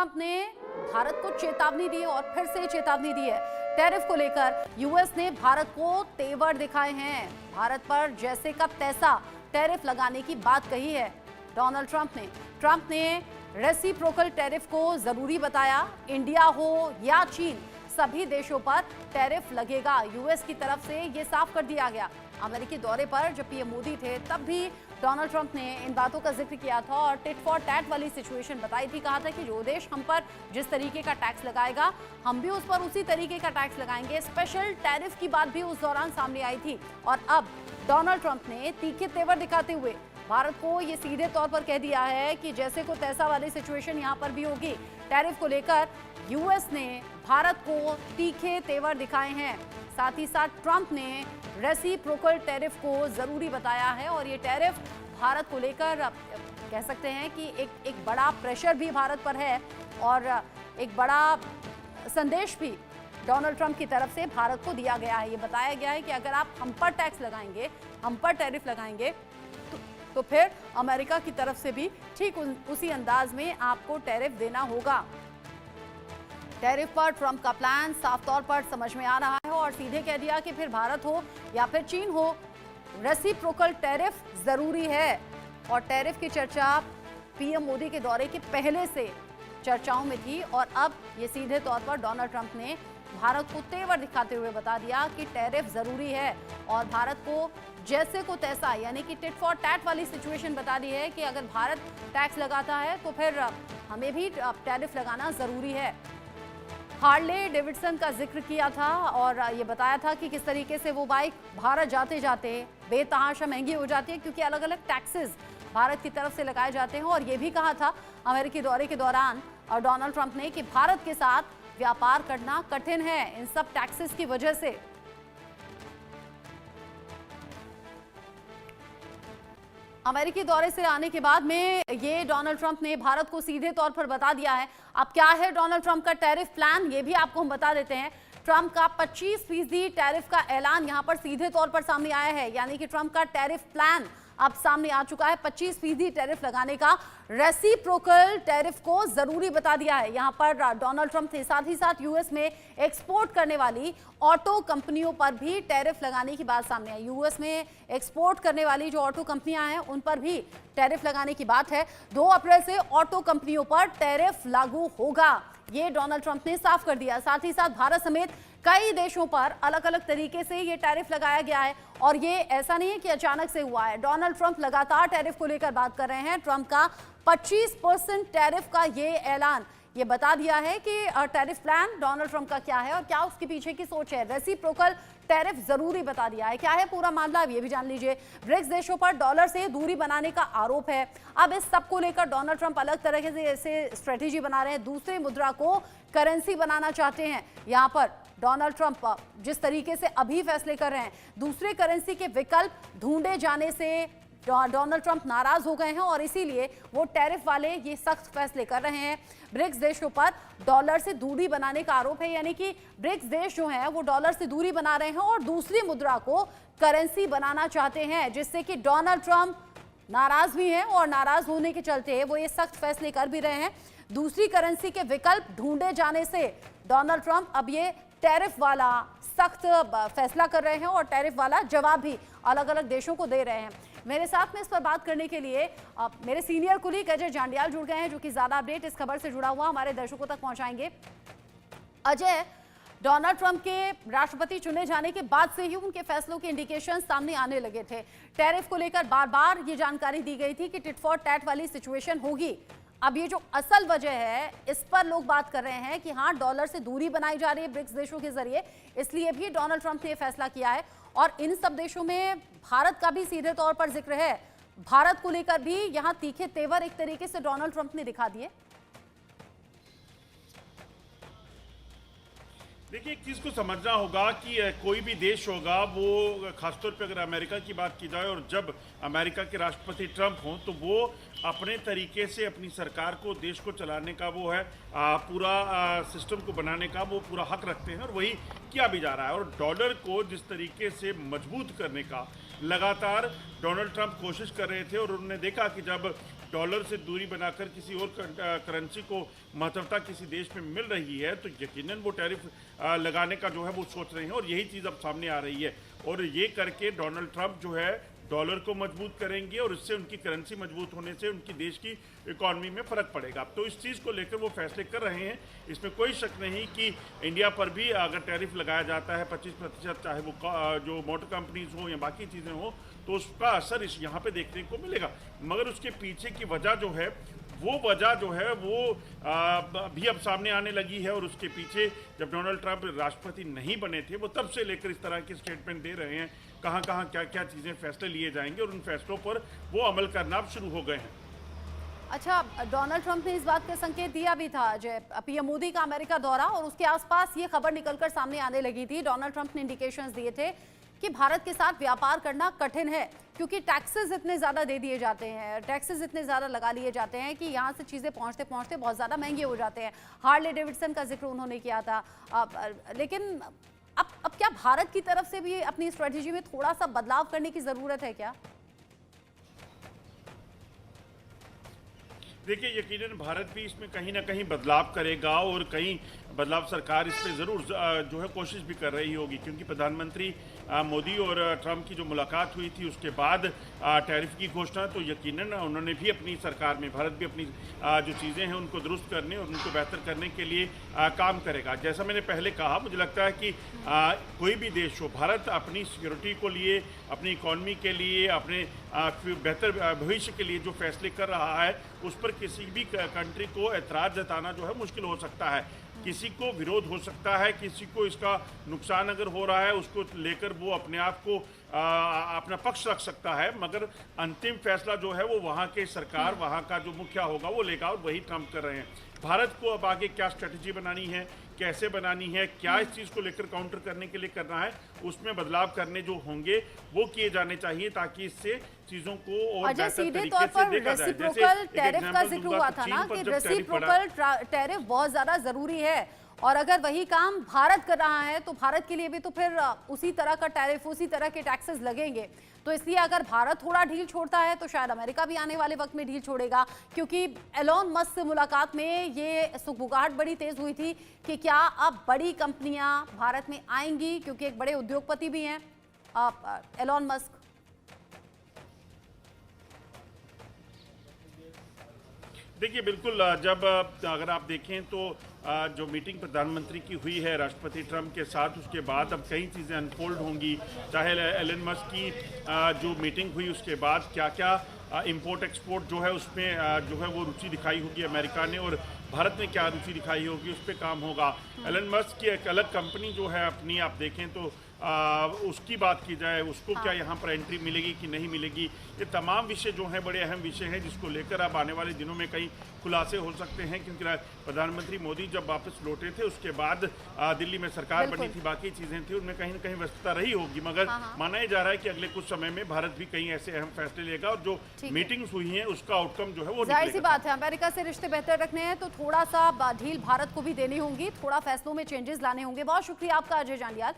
Trump ने भारत को चेतावनी दी और फिर से चेतावनी दी है। टैरिफ को लेकर यूएस ने भारत को तेवर दिखाए हैं। भारत पर जैसे का तैसा टैरिफ लगाने की बात कही है डोनाल्ड ट्रंप ने रेसिप्रोकल टैरिफ को जरूरी बताया। इंडिया हो या चीन, सभी देशों पर टैरिफ लगेगा। यूएस की तरफ से ये साफ कर दिया गया। अमेरिकी दौरे पर जब पीएम मोदी थे तब भी डोनाल्ड ट्रंप ने इन बातों का जिक्र किया था और टिट फॉर टैट वाली सिचुएशन बताई थी। कहा था कि जो देश हम पर जिस तरीके का टैक्स लगाएगा, हम भी उस पर उसी तरीके का टैक्स लगाएंगे। स्पेशल टैरिफ की बात भी उस दौरान सामने आई थी। और अब डोनाल्ड ट्रंप ने तीखे तेवर दिखाते हुए भारत को ये सीधे तौर पर कह दिया है कि जैसे को तैसा वाली सिचुएशन यहाँ पर भी होगी। टैरिफ को लेकर यूएस ने भारत को तीखे तेवर दिखाए हैं। साथ ही साथ ट्रंप ने रेसिप्रोकल टैरिफ को जरूरी बताया है और ये टैरिफ भारत को लेकर कह सकते हैं कि एक बड़ा प्रेशर भी भारत पर है और एक बड़ा संदेश भी डोनाल्ड ट्रंप की तरफ से भारत को दिया गया है। ये बताया गया है कि अगर आप हम पर टैक्स लगाएंगे, हम पर टैरिफ लगाएंगे तो फिर अमेरिका की तरफ से भी ठीक उसी अंदाज में आपको टैरिफ देना होगा। टैरिफ पर ट्रंप का प्लान साफ तौर पर समझ में आ रहा है और सीधे कह दिया कि फिर भारत हो या फिर चीन हो, रेसिप्रोकल टैरिफ जरूरी है। और टैरिफ की चर्चा पीएम मोदी के दौरे के पहले से चर्चाओं में थी और अब ये सीधे तौर पर डोनाल्ड ट्रंप ने भारत को तेवर दिखाते हुए बता दिया कि टैरिफ जरूरी है और भारत को जैसे को तैसा, यानी कि टिट फॉर टैट वाली सिचुएशन बता दी है कि अगर भारत टैक्स लगाता है तो फिर हमें भी टैरिफ लगाना जरूरी है। हार्ले डेविडसन का जिक्र किया था और ये बताया था कि किस तरीके से वो बाइक भारत जाते जाते बेतहाशा महंगी हो जाती है क्योंकि अलग अलग टैक्सेस भारत की तरफ से लगाए जाते हैं। और ये भी कहा था अमेरिकी दौरे के दौरान और डोनाल्ड ट्रंप ने कि भारत के साथ व्यापार करना कठिन है इन सब टैक्सेस की वजह से। अमेरिकी दौरे से आने के बाद में ये डोनाल्ड ट्रंप ने भारत को सीधे तौर पर बता दिया है। अब क्या है डोनाल्ड ट्रंप का टैरिफ प्लान, ये भी आपको हम बता देते हैं। ट्रंप का 25% टैरिफ का ऐलान यहां पर सीधे तौर पर सामने आया है, यानी कि ट्रंप का टैरिफ प्लान अब सामने आ चुका है। 25% टैरिफ लगाने का रेसिप्रोकल टैरिफ को जरूरी बता दिया है। यहां पर डोनाल्ड ट्रंप ने साथ ही साथ यूएस में एक्सपोर्ट करने वाली ऑटो कंपनियों पर भी टैरिफ लगाने की बात सामने आई। यूएस में एक्सपोर्ट करने वाली जो ऑटो कंपनियां हैं उन पर भी टैरिफ लगाने की बात है। 2 अप्रैल से ऑटो कंपनियों पर टैरिफ लागू होगा, ये डोनाल्ड ट्रंप ने साफ कर दिया। साथ ही साथ भारत समेत कई देशों पर अलग अलग तरीके से ये टैरिफ लगाया गया है और ये ऐसा नहीं है कि अचानक से हुआ है। डोनाल्ड ट्रंप लगातार टैरिफ को लेकर बात कर रहे हैं। ट्रंप का 25% टैरिफ का ये ऐलान ये बता दिया है कि टैरिफ प्लान डोनाल्ड ट्रंप का क्या है और क्या उसके पीछे की सोच है। रेसिप्रोकल टैरिफ जरूरी बता दिया है। क्या है पूरा मामला, अब ये भी जान लीजिए। ब्रिक्स देशों पर डॉलर से दूरी बनाने का आरोप है। अब इस सब को लेकर डोनाल्ड ट्रंप अलग तरह से स्ट्रेटेजी बना रहे हैं। दूसरे मुद्रा को करेंसी बनाना चाहते हैं। यहाँ पर डोनाल्ड ट्रंप जिस तरीके से अभी फैसले कर रहे हैं, दूसरे करेंसी के विकल्प ढूंढे जाने से डोनाल्ड ट्रंप नाराज हो गए हैं और इसीलिए वो टैरिफ वाले ये सख्त फैसले कर रहे हैं। ब्रिक्स देशों पर डॉलर से दूरी बनाने का आरोप है, यानी कि ब्रिक्स देश जो हैं वो डॉलर से दूरी बना रहे हैं और दूसरी मुद्रा को करेंसी बनाना चाहते हैं, जिससे कि डोनाल्ड ट्रंप नाराज भी हैं और नाराज होने के चलते वो ये सख्त फैसले कर भी रहे हैं। दूसरी करेंसी के विकल्प ढूंढे जाने से डोनाल्ड ट्रंप अब ये टैरिफ वाला सख्त फैसला कर रहे हैं और टैरिफ वाला जवाब भी अलग अलग देशों को दे रहे हैं। मेरे साथ में इस पर बात करने के लिए मेरे सीनियर कुलीग अजय जांडियाल जुड़ गए हैं, जो कि ज्यादा अपडेट इस खबर से जुड़ा हुआ हमारे दर्शकों तक पहुंचाएंगे। अजय, डोनाल्ड ट्रंप के राष्ट्रपति चुने जाने के बाद से ही उनके फैसलों के इंडिकेशन सामने आने लगे थे। टैरिफ को लेकर बार बार ये जानकारी दी गई थी कि टिट फॉर टैट वाली सिचुएशन होगी। अब ये जो असल वजह है इस पर लोग बात कर रहे हैं कि हाँ, डॉलर से दूरी बनाई जा रही है ब्रिक्स देशों के जरिए, इसलिए भी डोनाल्ड ट्रंप ने फैसला किया है। और इन सब देशों में भारत का भी सीधे तौर पर जिक्र है। भारत को लेकर भी यहाँ तीखे तेवर एक तरीके से डोनाल्ड ट्रंप ने दिखा दिए। देखिए, एक चीज़ को समझना होगा कि कोई भी देश होगा, वो खासतौर पे अगर अमेरिका की बात की जाए और जब अमेरिका के राष्ट्रपति ट्रंप हों तो वो अपने तरीके से अपनी सरकार को, देश को चलाने का वो है पूरा सिस्टम को बनाने का वो पूरा हक रखते हैं और वही किया भी जा रहा है। और डॉलर को जिस तरीके से मजबूत करने का लगातार डोनाल्ड ट्रंप कोशिश कर रहे थे और उन्होंने देखा कि जब डॉलर से दूरी बनाकर किसी और करेंसी को महत्वता किसी देश में मिल रही है तो यकीनन वो टैरिफ लगाने का जो है वो सोच रहे हैं, और यही चीज़ अब सामने आ रही है। और ये करके डोनाल्ड ट्रंप जो है डॉलर को मजबूत करेंगे और इससे उनकी करेंसी मजबूत होने से उनकी देश की इकॉनमी में फ़र्क पड़ेगा। तो इस चीज़ को लेकर वो फैसले कर रहे हैं, इसमें कोई शक नहीं कि इंडिया पर भी अगर टैरिफ लगाया जाता है 25%, चाहे वो जो मोटर कंपनीज हो या बाकी चीज़ें हो, तो उसका असर इस यहाँ पे देखने को मिलेगा। मगर उसके पीछे की वजह जो है वो भी अब सामने आने लगी है, और उसके पीछे जब डोनाल्ड ट्रंप राष्ट्रपति नहीं बने थे वो तब से लेकर इस तरह के स्टेटमेंट दे रहे हैं, कहाँ क्या क्या चीज़ें फैसले लिए जाएंगे, और उन फैसलों पर वो अमल करना अब शुरू हो गए हैं। अच्छा, डोनाल्ड ट्रंप ने इस बात का संकेत दिया भी था जय पीएम मोदी का अमेरिका दौरा, और उसके आसपास ये खबर निकलकर सामने आने लगी थी। डोनाल्ड ट्रंप ने इंडिकेशंस दिए थे कि भारत के साथ व्यापार करना कठिन है, क्योंकि टैक्सेस इतने ज़्यादा दे दिए जाते हैं, टैक्सेस इतने ज़्यादा लगा लिए जाते हैं कि यहाँ से चीज़ें पहुँचते पहुँचते बहुत ज़्यादा महंगी हो जाते हैं। हार्ले डेविडसन का जिक्र उन्होंने किया था। लेकिन अब क्या भारत की तरफ से भी अपनी स्ट्रेटेजी में थोड़ा सा बदलाव करने की ज़रूरत है क्या? देखिए, यकीनन भारत भी इसमें कहीं ना कहीं बदलाव करेगा, और कहीं बदलाव सरकार इस पे ज़रूर जो है कोशिश भी कर रही होगी, क्योंकि प्रधानमंत्री मोदी और ट्रंप की जो मुलाकात हुई थी उसके बाद टैरिफ की घोषणा, तो यकीनन उन्होंने भी अपनी सरकार में, भारत भी अपनी जो चीज़ें हैं उनको दुरुस्त करने और उनको बेहतर करने के लिए काम करेगा। जैसा मैंने पहले कहा, मुझे लगता है कि कोई भी देश हो, भारत अपनी सिक्योरिटी को लिए, अपनी इकॉनमी के लिए, अपने बेहतर भविष्य के लिए जो फैसले कर रहा है उस पर किसी भी कंट्री को ऐतराज़ जताना जो है मुश्किल हो सकता है, किसी को विरोध हो सकता है, किसी को इसका नुकसान अगर हो रहा है उसको लेकर वो अपने आप को अपना पक्ष रख सकता है, मगर अंतिम फैसला जो है वो वहाँ के सरकार, वहाँ का जो मुखिया होगा वो लेगा, और वही ट्रंप कर रहे हैं। भारत को अब आगे क्या स्ट्रेटजी बनानी है, कैसे बनानी है, क्या इस चीज़ को लेकर काउंटर करने के लिए करना है, उसमें बदलाव करने जो होंगे वो किए जाने चाहिए, ताकि इससे चीज़ों को और सीधे तौर पर रेसिप्रोकल टैरिफ का जिक्र हुआ था ना कि रेसिप्रोकल टैरिफ बहुत ज़्यादा ज़रूरी है, और अगर वही काम भारत कर रहा है तो भारत के लिए भी तो फिर उसी तरह का टैरिफ, उसी तरह के टैक्सेस लगेंगे। तो इसलिए अगर भारत थोड़ा ढील छोड़ता है तो शायद अमेरिका भी आने वाले वक्त में ढील छोड़ेगा, क्योंकि एलोन मस्क से मुलाकात में ये सुगबुगाहट बड़ी तेज हुई थी कि क्या अब बड़ी कंपनियां भारत में आएंगी, क्योंकि एक बड़े उद्योगपति भी हैं एलोन मस्क। देखिए, बिल्कुल, जब अगर आप देखें तो जो मीटिंग प्रधानमंत्री की हुई है राष्ट्रपति ट्रंप के साथ, उसके बाद अब कई चीज़ें अनफोल्ड होंगी, चाहे एलन मस्क की जो मीटिंग हुई उसके बाद क्या क्या इंपोर्ट एक्सपोर्ट जो है उसमें जो है वो रुचि दिखाई होगी अमेरिका ने, और भारत ने क्या रुचि दिखाई होगी उस पर काम होगा। एलन मस्क की एक अलग कंपनी जो है अपनी, आप देखें तो उसकी बात की जाए, उसको क्या यहाँ पर एंट्री मिलेगी कि नहीं मिलेगी, ये तमाम विषय जो हैं बड़े अहम विषय हैं जिसको लेकर अब आने वाले दिनों में कई खुलासे हो सकते हैं, क्योंकि प्रधानमंत्री मोदी जब वापस लौटे थे उसके बाद दिल्ली में सरकार बनी थी, बाकी चीज़ें थी, उनमें कहीं ना कहीं व्यस्तता रही होगी, मगर माना ही जा रहा है कि अगले कुछ समय में भारत भी कई ऐसे अहम फैसले लेगा, और जो मीटिंग्स हुई हैं उसका आउटकम जो है वो जाहिर सी बात है, अमेरिका से रिश्ते बेहतर रखने हैं तो थोड़ा सा ढील भारत को भी देनी होगी, थोड़ा फैसलों में चेंजेस लाने होंगे। बहुत शुक्रिया आपका अजय जांडियाल।